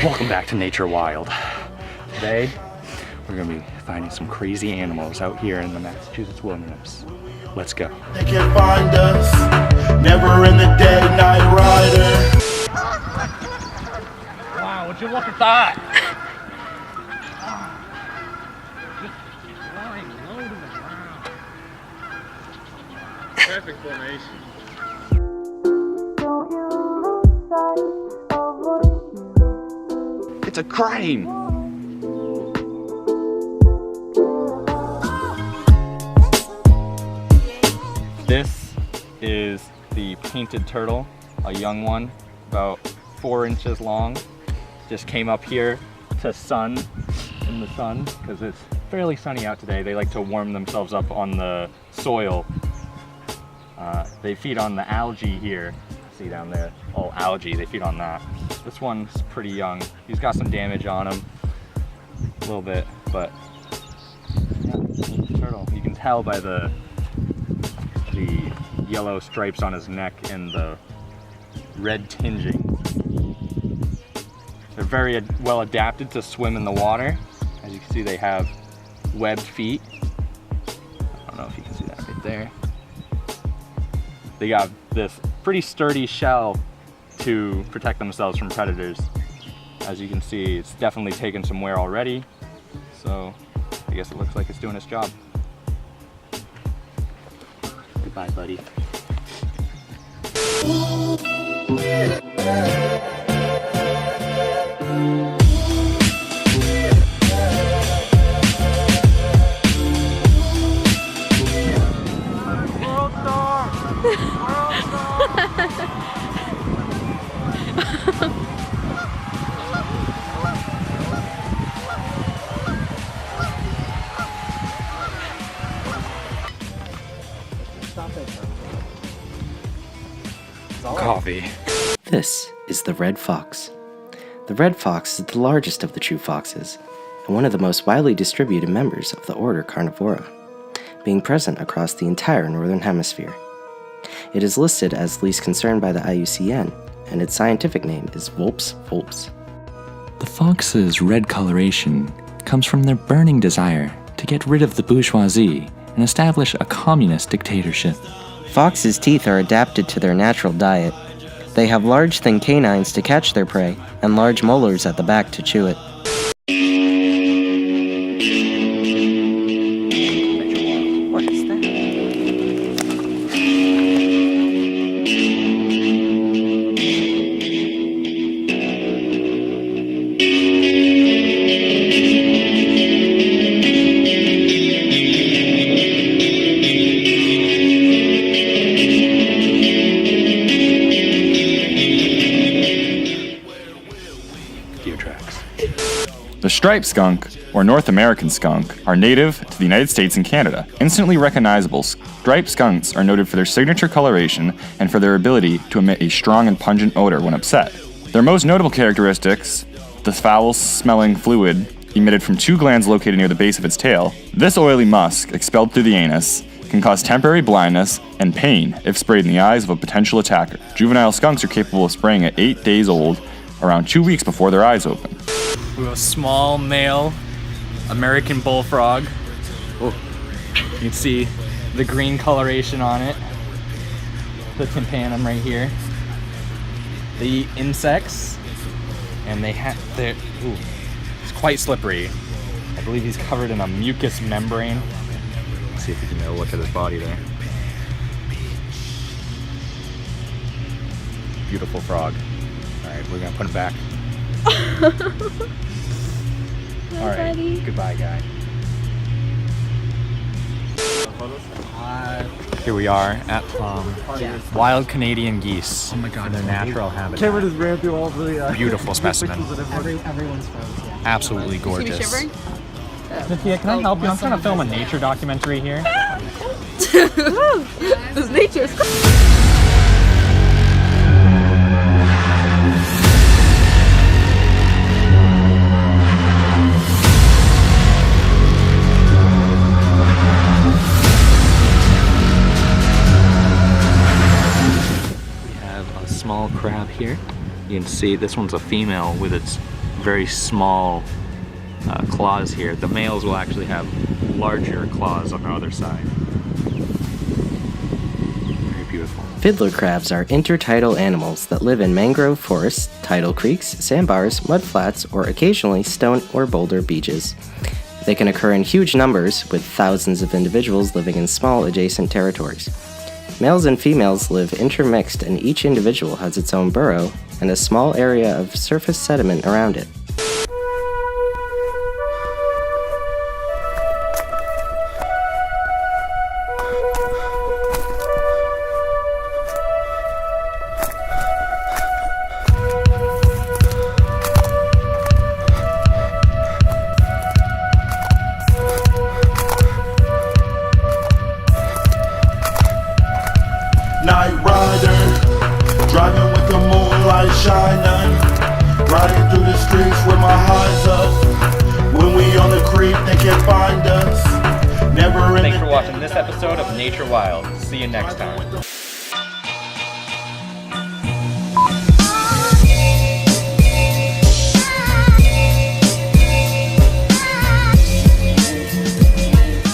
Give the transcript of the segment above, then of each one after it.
Welcome back to Nature Wild. Today, we're gonna be finding some crazy animals out here in the Massachusetts wilderness. Let's go. They can't find us, never in the day, night rider. Wow, would you look at that? Just lying low to the ground. Perfect formation. It's a crane! This is the painted turtle, a young one, about 4 inches long. Just came up here to sun in the sun because it's fairly sunny out today. They like to warm themselves up on the soil. They feed on the algae here. See down there, all algae, they feed on that. This one's pretty young. He's got some damage on him, a little bit, but yeah, turtle. You can tell by the yellow stripes on his neck and the red tinging. They're very well adapted to swim in the water. As you can see, they have webbed feet. I don't know if you can see that right there. They got this pretty sturdy shell to protect themselves from predators. As you can see, it's definitely taken some wear already, so I guess it looks like it's doing its job. Goodbye, buddy. World star! World star! Coffee. This is the red fox. The red fox is the largest of the true foxes, and one of the most widely distributed members of the order Carnivora, being present across the entire northern hemisphere. It is listed as least concern by the IUCN, and its scientific name is Vulpes vulpes. The fox's red coloration comes from their burning desire to get rid of the bourgeoisie and establish a communist dictatorship. Foxes' teeth are adapted to their natural diet. They have large, thin canines to catch their prey, and large molars at the back to chew it. What is that? The striped skunk, or North American skunk, are native to the United States and Canada. Instantly recognizable, striped skunks are noted for their signature coloration and for their ability to emit a strong and pungent odor when upset. Their most notable characteristics, the foul-smelling fluid emitted from 2 glands located near the base of its tail. This oily musk, expelled through the anus, can cause temporary blindness and pain if sprayed in the eyes of a potential attacker. Juvenile skunks are capable of spraying at 8 days old, around 2 weeks before their eyes open. We have a small male American bullfrog. Oh, you can see the green coloration on it. The tympanum right here. They eat insects, and it's quite slippery. I believe he's covered in a mucous membrane. Let's see if you can get a look at his body there. Beautiful frog. All right, we're gonna put him back. All right, buddy. Goodbye, guy. Here we are at wild Canadian geese. Oh my God, their natural habitat. Cameron just ran through all the beautiful specimen. Everyone's friends, yeah. Absolutely gorgeous. Cynthia, can I help you? I'm trying to film a nature documentary here. This nature is cool. Small crab here. You can see this one's a female with its very small claws here. The males will actually have larger claws on the other side. Very beautiful. Fiddler crabs are intertidal animals that live in mangrove forests, tidal creeks, sandbars, mudflats, or occasionally stone or boulder beaches. They can occur in huge numbers, with thousands of individuals living in small adjacent territories. Males and females live intermixed, and each individual has its own burrow and a small area of surface sediment around it. Night rider, driving with the moonlight shining, riding through the streets with my highs up. When we on the creep, they can't find us. Never in Thanks the for watching this episode of Nature Wild. See you next time.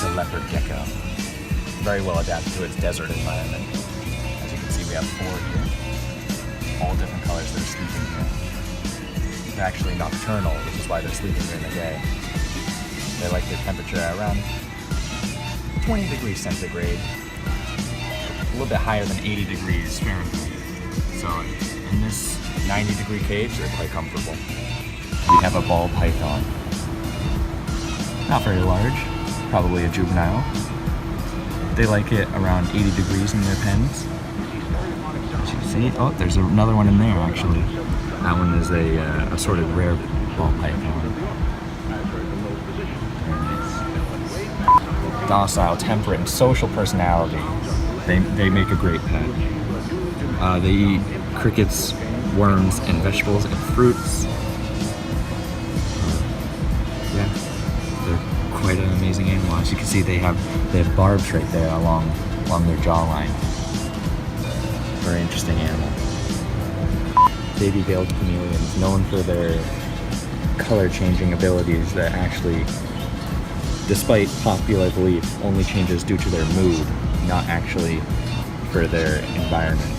The leopard gecko. Very well adapted to its desert environment. As you can see, we have 4 here. All different colors that are sleeping here. They're actually nocturnal, which is why they're sleeping during the day. They like their temperature at around 20 degrees centigrade. A little bit higher than 80 degrees Fahrenheit. So in this 90-degree cage, they're quite comfortable. We have a ball python. Not very large, probably a juvenile. They like it around 80 degrees in their pens. As you can see, oh, there's another one in there actually. That one is a assorted rare ball python. Very nice. Docile, temperate, and social personality. They make a great pet. They eat crickets, worms, and vegetables and fruits. Yeah, they're quite an amazing animal. As you can see, they have barbs right there along their jawline. Very interesting animal. Baby-veiled chameleons, known for their color-changing abilities that actually, despite popular belief, only changes due to their mood, not actually for their environment.